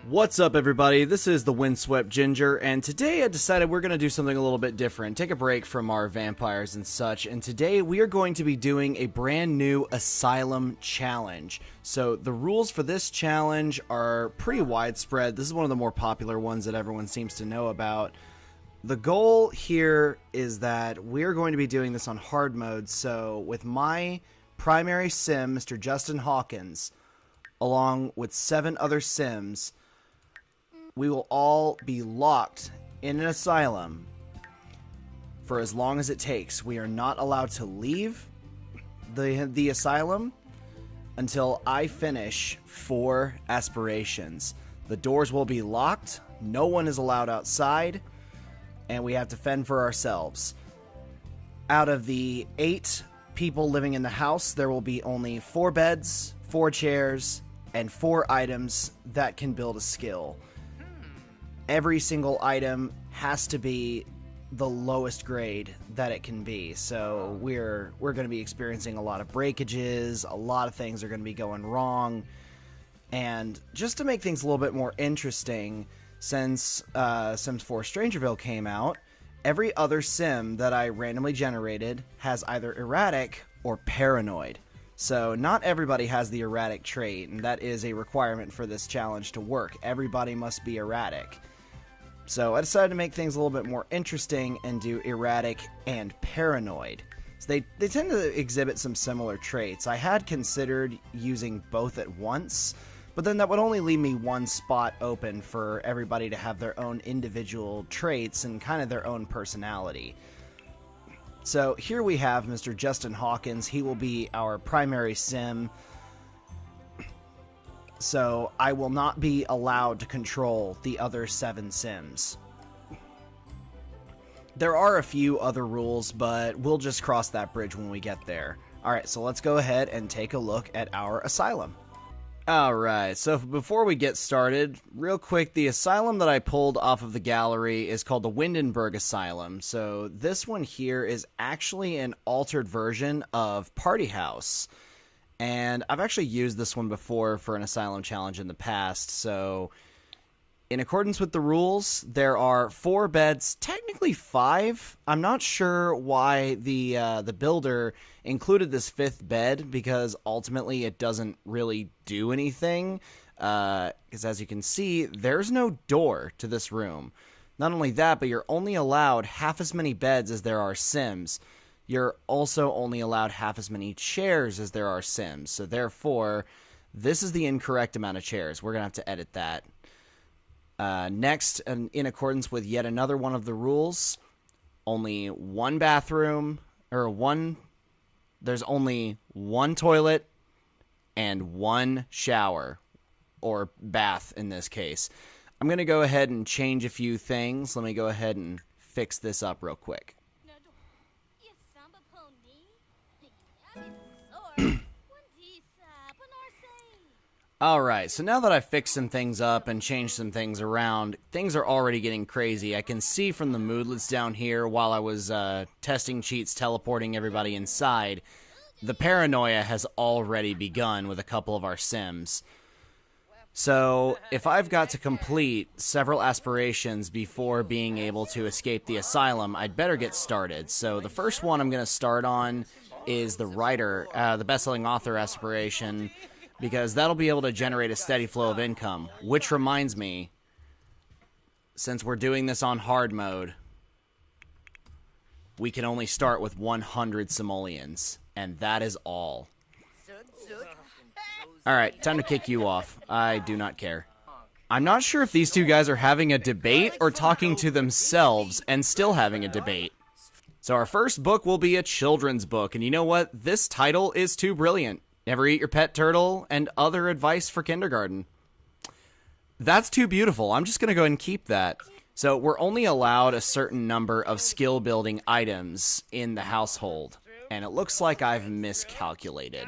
What's up, everybody? This is the Windswept Ginger, and today I decided we're going to do something a little bit different, take a break from our vampires and such, and today we are going to be doing a brand new Asylum challenge. So the rules for this challenge are pretty widespread. This is one of the more popular ones that everyone seems to know about. The goal here is that we're going to be doing this on hard mode, so with my primary sim, Mr. Justin Hawkins, along with 7 other sims, we will all be locked in an asylum for as long as it takes. We are not allowed to leave the asylum until I finish 4 aspirations. The doors will be locked, no one is allowed outside, and we have to fend for ourselves. Out of the 8 people living in the house, there will be only 4 beds, 4 chairs, and 4 items that can build a skill. Every single item has to be the lowest grade that it can be. So we're going to be experiencing a lot of breakages, a lot of things are going to be going wrong. And just to make things a little bit more interesting, since Sims 4 Strangerville came out, every other sim that I randomly generated has either erratic or paranoid. So not everybody has the erratic trait, and that is a requirement for this challenge to work. Everybody must be erratic. So I decided to make things a little bit more interesting and do erratic and paranoid. So they tend to exhibit some similar traits. I had considered using both at once, but then that would only leave me one spot open for everybody to have their own individual traits and kind of their own personality. So here we have Mr. Justin Hawkins. He will be our primary sim. So I will not be allowed to control the other 7 sims. There are a few other rules, but we'll just cross that bridge when we get there. Alright, so let's go ahead and take a look at our asylum. Alright, so before we get started, real quick, the asylum that I pulled off of the gallery is called the Windenburg Asylum. So this one here is actually an altered version of Party House. And I've actually used this one before for an Asylum challenge in the past, so in accordance with the rules, there are 4 beds, technically 5. I'm not sure why the builder included this 5th bed, because ultimately it doesn't really do anything, because as you can see, there's no door to this room. Not only that, but you're only allowed half as many beds as there are sims. You're also only allowed half as many chairs as there are sims. So therefore, this is the incorrect amount of chairs. We're going to have to edit that. Next, and in accordance with yet another one of the rules, only one bathroom, there's only one toilet and one shower, or bath in this case. I'm going to go ahead and change a few things. Let me go ahead and fix this up real quick. Alright, so now that I've fixed some things up and changed some things around, things are already getting crazy. I can see from the moodlets down here while I was testing cheats teleporting everybody inside, the paranoia has already begun with a couple of our sims. So if I've got to complete several aspirations before being able to escape the asylum, I'd better get started. So the first one I'm going to start on is the writer, the best-selling author aspiration, because that'll be able to generate a steady flow of income. Which reminds me, since we're doing this on hard mode, we can only start with 100 simoleons, and that is all. Alright, time to kick you off. I do not care. I'm not sure if these two guys are having a debate or talking to themselves and still having a debate. So our first book will be a children's book, and you know what? This title is too brilliant. Never eat your pet turtle, and other advice for kindergarten. That's too beautiful. I'm just going to go ahead and keep that. So we're only allowed a certain number of skill-building items in the household, and it looks like I've miscalculated.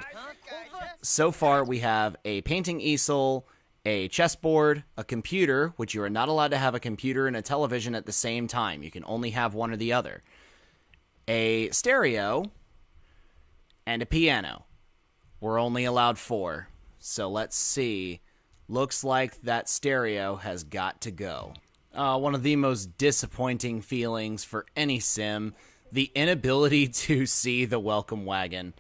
So far, we have a painting easel, a chessboard, a computer, which you are not allowed to have a computer and a television at the same time. You can only have one or the other. A stereo, and a piano. We're only allowed 4. So let's see. Looks like that stereo has got to go. One of the most disappointing feelings for any sim, the inability to see the welcome wagon.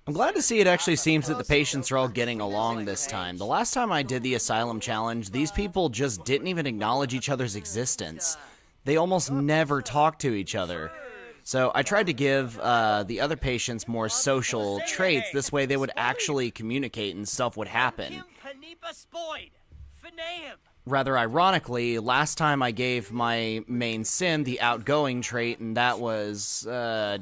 I'm glad to see it actually seems that the patients are all getting along this time. The last time I did the Asylum challenge, these people just didn't even acknowledge each other's existence. They almost never talked to each other. So I tried to give the other patients more social traits. This way they would actually communicate and stuff would happen. Rather ironically, last time I gave my main sim the outgoing trait, and that was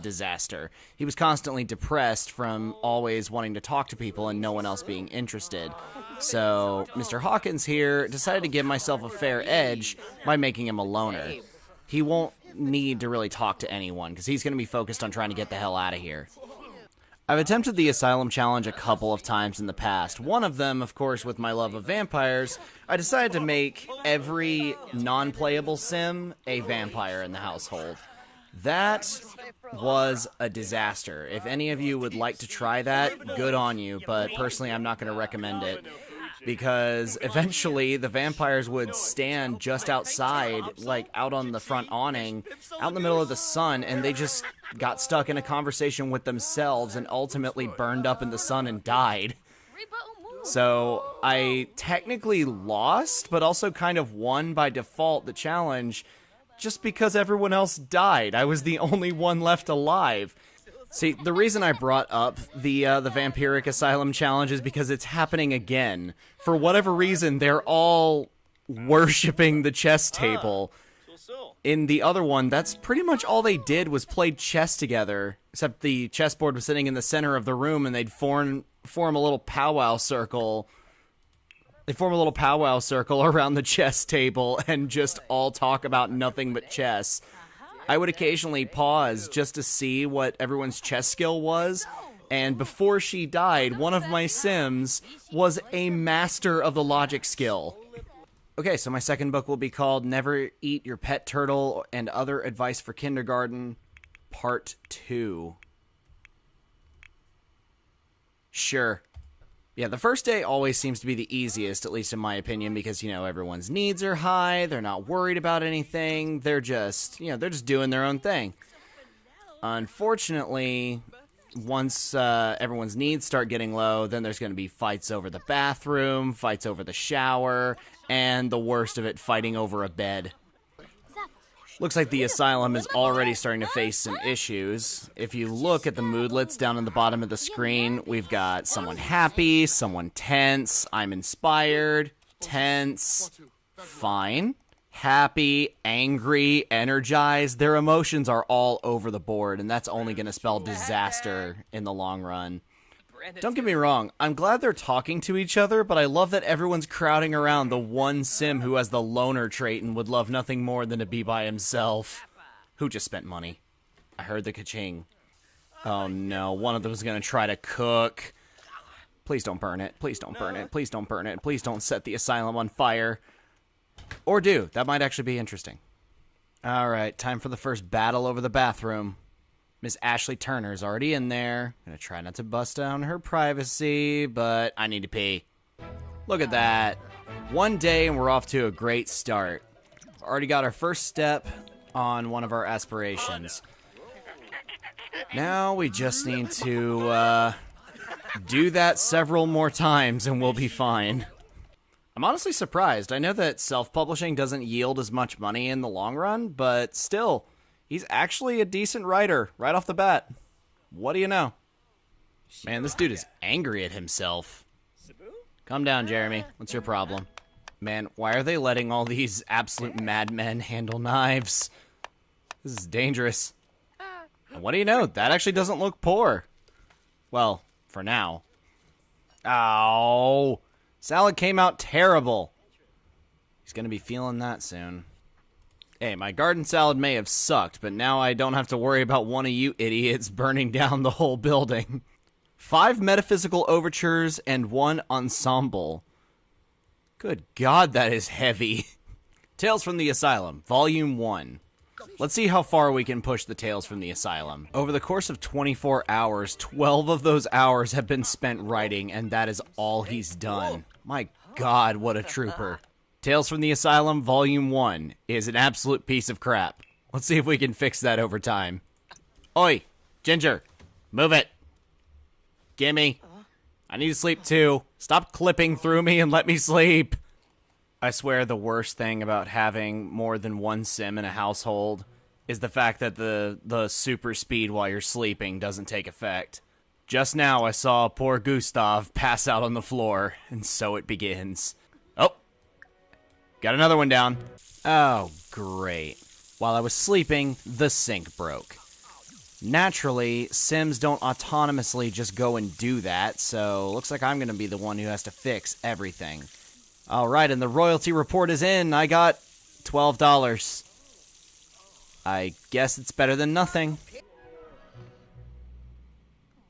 disaster. He was constantly depressed from always wanting to talk to people and no one else being interested. So Mr. Hawkins here decided to give myself a fair edge by making him a loner. He won't need to really talk to anyone because he's going to be focused on trying to get the hell out of here. I've attempted the Asylum challenge a couple of times in the past. One of them, of course, with my love of vampires, I decided to make every non-playable sim a vampire in the household. That was a disaster. If any of you would like to try that, good on you, but personally I'm not going to recommend it. Because eventually the vampires would stand just outside, like out on the front awning, out in the middle of the sun, and they just got stuck in a conversation with themselves and ultimately burned up in the sun and died. So I technically lost, but also kind of won by default the challenge just because everyone else died. I was the only one left alive. See, the reason I brought up the Vampiric Asylum challenge is because it's happening again. For whatever reason, they're all worshipping the chess table. In the other one, that's pretty much all they did was play chess together, except the chessboard was sitting in the center of the room and they'd form a little powwow circle. They form a little powwow circle around the chess table and just all talk about nothing but chess. I would occasionally pause just to see what everyone's chess skill was, and before she died, one of my sims was a master of the logic skill. Okay, so my second book will be called Never Eat Your Pet Turtle and Other Advice for Kindergarten, Part 2. Sure. Yeah, the first day always seems to be the easiest, at least in my opinion, because, you know, everyone's needs are high, they're not worried about anything, they're just doing their own thing. Unfortunately, once everyone's needs start getting low, then there's going to be fights over the bathroom, fights over the shower, and the worst of it, fighting over a bed. Looks like the Asylum is already starting to face some issues. If you look at the moodlets down on the bottom of the screen, we've got someone happy, someone tense, I'm inspired, tense, fine, happy, angry, energized. Their emotions are all over the board, and that's only going to spell disaster in the long run. Don't get me wrong, I'm glad they're talking to each other, but I love that everyone's crowding around the one sim who has the loner trait and would love nothing more than to be by himself. Who just spent money? I heard the ka-ching. Oh no, one of them is going to try to cook. Please don't burn it, please don't burn it, please don't burn it, please don't set the Asylum on fire. Or do, that might actually be interesting. Alright, time for the first battle over the bathroom. Miss Ashley Turner's already in there. Gonna try not to bust down her privacy, but I need to pee. Look at that. One day and we're off to a great start. Already got our first step on one of our aspirations. Now we just need to do that several more times and we'll be fine. I'm honestly surprised. I know that self-publishing doesn't yield as much money in the long run, but still, he's actually a decent writer right off the bat. What do you know? Man, this dude is angry at himself. Calm down, Jeremy. What's your problem? Man, why are they letting all these absolute madmen handle knives? This is dangerous. And what do you know? That actually doesn't look poor. Well, for now. Ow. Salad came out terrible. He's going to be feeling that soon. Hey, my garden salad may have sucked, but now I don't have to worry about one of you idiots burning down the whole building. 5 metaphysical overtures and 1 ensemble. Good God, that is heavy. Tales from the Asylum, Volume 1. Let's see how far we can push the Tales from the Asylum. Over the course of 24 hours, 12 of those hours have been spent writing, and that is all he's done. My God, what a trooper. Tales from the Asylum, Volume 1 is an absolute piece of crap. Let's see if we can fix that over time. Oi, Ginger, move it. Gimme. I need to sleep too. Stop clipping through me and let me sleep. I swear the worst thing about having more than one sim in a household is the fact that the super speed while you're sleeping doesn't take effect. Just now I saw poor Gustav pass out on the floor, and so it begins. Oh, got another one down. Oh, great. While I was sleeping, the sink broke. Naturally, Sims don't autonomously just go and do that, so looks like I'm going to be the one who has to fix everything. Alright, and the royalty report is in. I got $12. I guess it's better than nothing.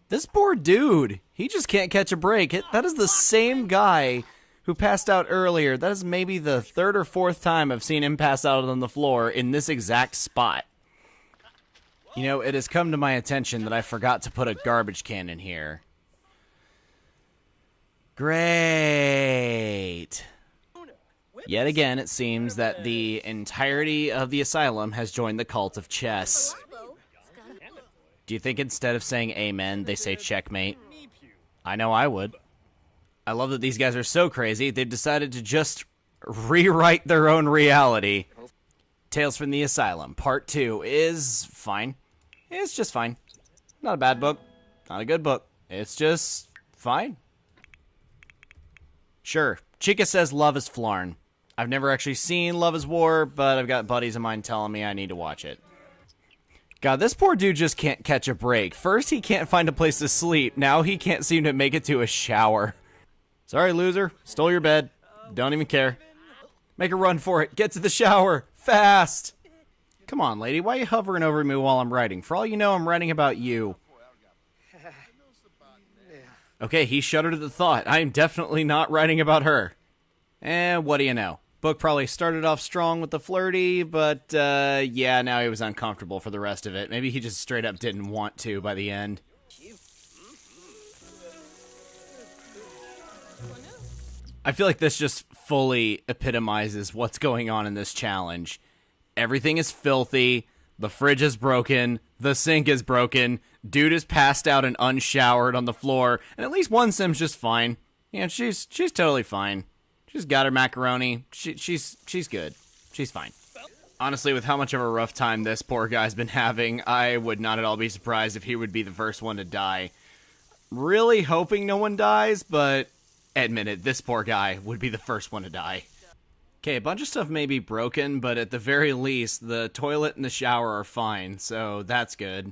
This poor dude, he just can't catch a break. That is the same guy who passed out earlier. That is maybe the third or fourth time I've seen him pass out on the floor in this exact spot. You know, it has come to my attention that I forgot to put a garbage can in here. Great. Yet again, it seems that the entirety of the asylum has joined the cult of chess. Do you think instead of saying amen, they say checkmate? I know I would. I love that these guys are so crazy, they've decided to just rewrite their own reality. Tales from the Asylum, Part 2 is fine. It's just fine. Not a bad book. Not a good book. It's just fine. Sure, Chica says Love is Flarn. I've never actually seen Love is War, but I've got buddies of mine telling me I need to watch it. God, this poor dude just can't catch a break. First, he can't find a place to sleep. Now he can't seem to make it to a shower. Sorry, loser. Stole your bed. Don't even care. Make a run for it. Get to the shower. Fast. Come on, lady. Why are you hovering over me while I'm writing? For all you know, I'm writing about you. Okay, he shuddered at the thought. I am definitely not writing about her. And what do you know? Book probably started off strong with the flirty, but yeah, now he was uncomfortable for the rest of it. Maybe he just straight up didn't want to by the end. I feel like this just fully epitomizes what's going on in this challenge. Everything is filthy, the fridge is broken, the sink is broken, dude is passed out and unshowered on the floor, and at least one sim's just fine. Yeah, she's totally fine. She's got her macaroni. She's good. She's fine. Honestly, with how much of a rough time this poor guy's been having, I would not at all be surprised if he would be the first one to die. Really hoping no one dies, but admit it, this poor guy would be the first one to die. Okay, a bunch of stuff may be broken, but at the very least, the toilet and the shower are fine, so that's good.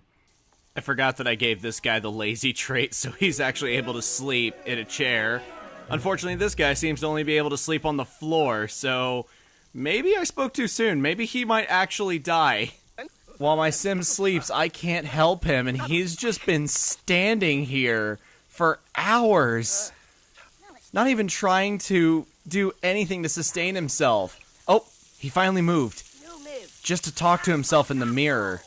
I forgot that I gave this guy the lazy trait, so he's actually able to sleep in a chair. Unfortunately, this guy seems to only be able to sleep on the floor, so maybe I spoke too soon. Maybe he might actually die. While my sim sleeps, I can't help him, and he's just been standing here for hours. Not even trying to do anything to sustain himself. Oh, he finally moved. Just to talk to himself in the mirror.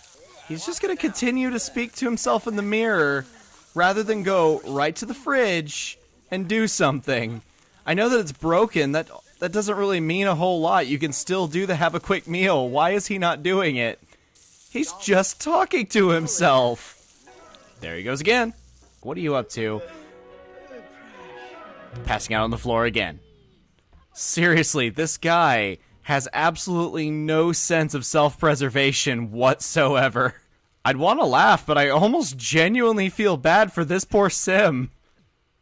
He's just going to continue to speak to himself in the mirror rather than go right to the fridge and do something. I know that it's broken. That doesn't really mean a whole lot. You can still do the have a quick meal. Why is he not doing it? He's just talking to himself. There he goes again. What are you up to? Passing out on the floor again. Seriously, this guy has absolutely no sense of self-preservation whatsoever. I'd want to laugh, but I almost genuinely feel bad for this poor sim.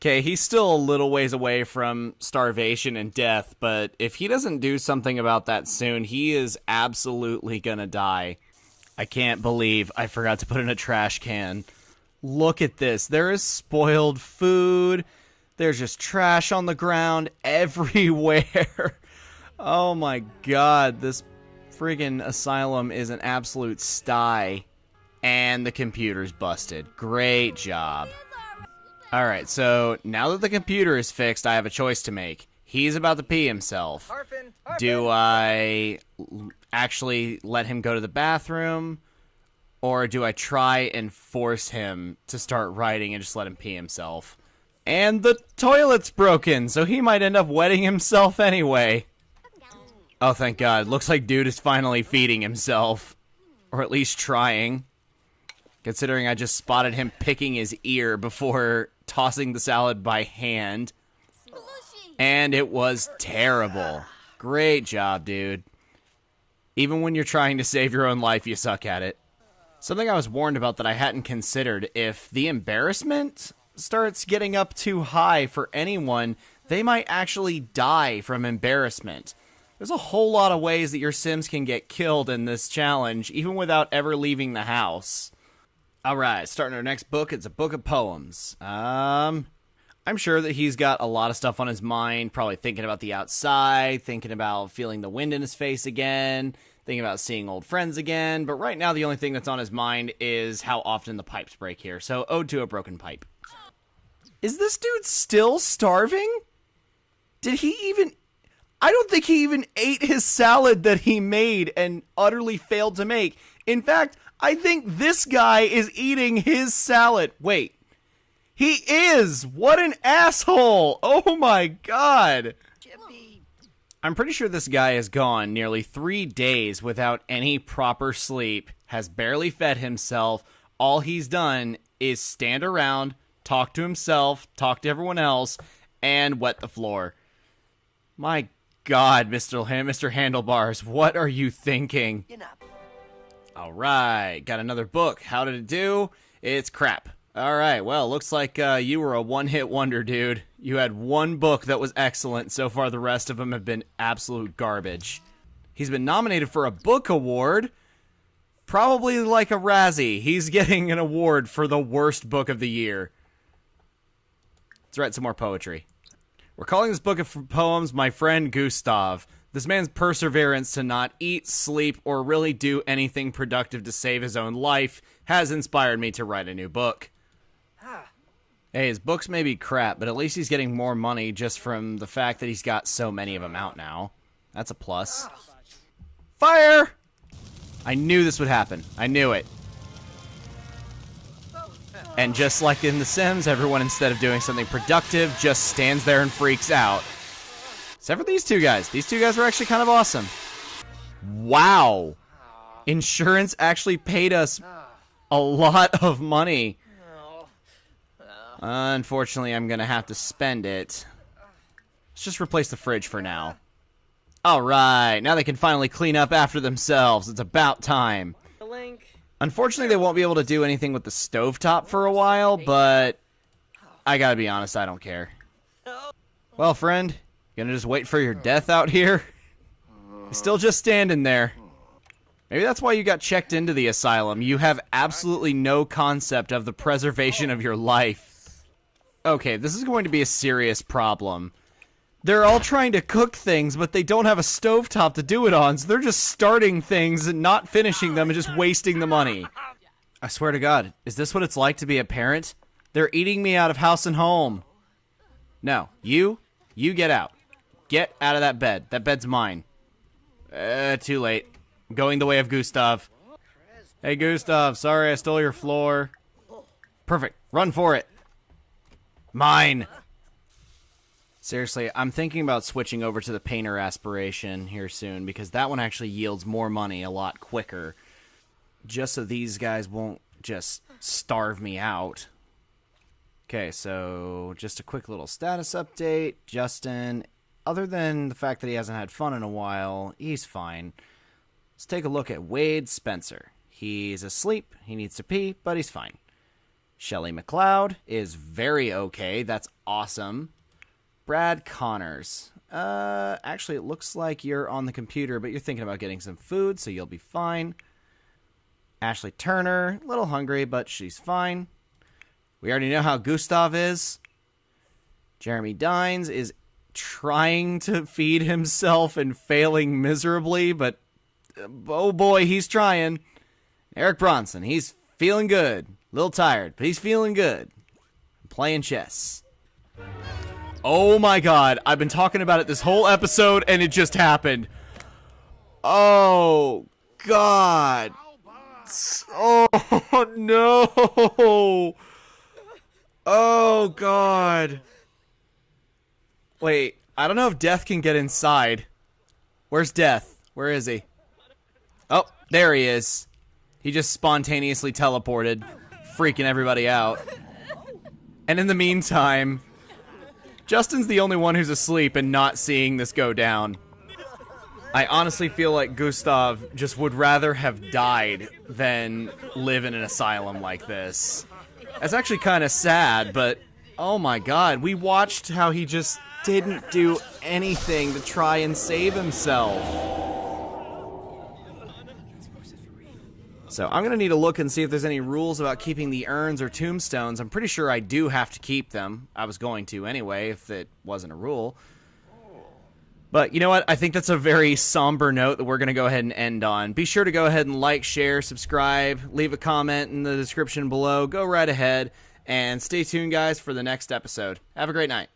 Okay, he's still a little ways away from starvation and death, but if he doesn't do something about that soon, he is absolutely gonna die. I can't believe I forgot to put in a trash can. Look at this. There is spoiled food. There's just trash on the ground everywhere. Oh my god, this friggin' asylum is an absolute sty. And the computer's busted. Great job. Alright, so now that the computer is fixed, I have a choice to make. He's about to pee himself. Do I actually let him go to the bathroom? Or do I try and force him to start writing and just let him pee himself? And the toilet's broken, so he might end up wetting himself anyway. Oh, thank God. Looks like dude is finally feeding himself. Or at least trying. Considering I just spotted him picking his ear before tossing the salad by hand. And it was terrible. Great job, dude. Even when you're trying to save your own life, you suck at it. Something I was warned about that I hadn't considered, if the embarrassment starts getting up too high for anyone, they might actually die from embarrassment. There's a whole lot of ways that your Sims can get killed in this challenge, even without ever leaving the house. Alright, starting our next book. It's a book of poems. I'm sure that he's got a lot of stuff on his mind, probably thinking about the outside, thinking about feeling the wind in his face again, thinking about seeing old friends again, but right now the only thing that's on his mind is how often the pipes break here, so Ode to a Broken Pipe. Is this dude still starving? Did he even... I don't think he even ate his salad that he made and utterly failed to make. In fact, I think this guy is eating his salad. Wait. He is! What an asshole! Oh my God! I'm pretty sure this guy has gone nearly 3 days without any proper sleep, has barely fed himself. All he's done is stand around, talk to himself, talk to everyone else, and wet the floor. My God, Mr. Handlebars, what are you thinking? Alright, got another book. How did it do? It's crap. Alright, well, looks like you were a one-hit wonder, dude. You had one book that was excellent. So far, the rest of them have been absolute garbage. He's been nominated for a book award. Probably like a Razzie. He's getting an award for the worst book of the year. Let's write some more poetry. We're calling this book of poems My Friend Gustav. This man's perseverance to not eat, sleep, or really do anything productive to save his own life has inspired me to write a new book. Hey, his books may be crap, but at least he's getting more money just from the fact that he's got so many of them out now. That's a plus. Fire! I knew this would happen. I knew it. And just like in The Sims, everyone, instead of doing something productive, just stands there and freaks out. Except for these two guys. These two guys were actually kind of awesome. Wow. Insurance actually paid us a lot of money. Unfortunately, I'm going to have to spend it. Let's just replace the fridge for now. Alright, now they can finally clean up after themselves. It's about time. Unfortunately, they won't be able to do anything with the stovetop for a while, but I gotta be honest, I don't care. Well, friend, you gonna just wait for your death out here? You're still just standing there. Maybe that's why you got checked into the asylum. You have absolutely no concept of the preservation of your life. Okay, this is going to be a serious problem. They're all trying to cook things, but they don't have a stovetop to do it on, so they're just starting things and not finishing them and just wasting the money. I swear to God, is this what it's like to be a parent? They're eating me out of house and home. No, you get out. Get out of that bed. That bed's mine. Too late. I'm going the way of Gustav. Hey, Gustav, sorry I stole your floor. Perfect. Run for it. Mine. Seriously, I'm thinking about switching over to the painter aspiration here soon, because that one actually yields more money a lot quicker. Just so these guys won't just starve me out. Okay, so just a quick little status update. Justin, other than the fact that he hasn't had fun in a while, he's fine. Let's take a look at Wade Spencer. He's asleep, he needs to pee, but he's fine. Shelley McLeod is very okay, that's awesome. Brad Connors. Actually, it looks like you're on the computer, but you're thinking about getting some food, so you'll be fine. Ashley Turner, a little hungry, but she's fine. We already know how Gustav is. Jeremy Dines is trying to feed himself and failing miserably, but oh boy, he's trying. Eric Bronson, he's feeling good. A little tired, but he's feeling good. Playing chess. Oh my God, I've been talking about it this whole episode and it just happened. Oh God. Oh no. Oh, God. Wait, I don't know if Death can get inside. Where's Death? Where is he? Oh, there he is. He just spontaneously teleported, freaking everybody out. And in the meantime, Justin's the only one who's asleep and not seeing this go down. I honestly feel like Gustav just would rather have died than live in an asylum like this. That's actually kind of sad, but oh my god, we watched how he just didn't do anything to try and save himself. So I'm going to need to look and see if there's any rules about keeping the urns or tombstones. I'm pretty sure I do have to keep them. I was going to anyway if it wasn't a rule. But you know what? I think that's a very somber note that we're going to go ahead and end on. Be sure to go ahead and like, share, subscribe, leave a comment in the description below. Go right ahead and stay tuned, guys, for the next episode. Have a great night.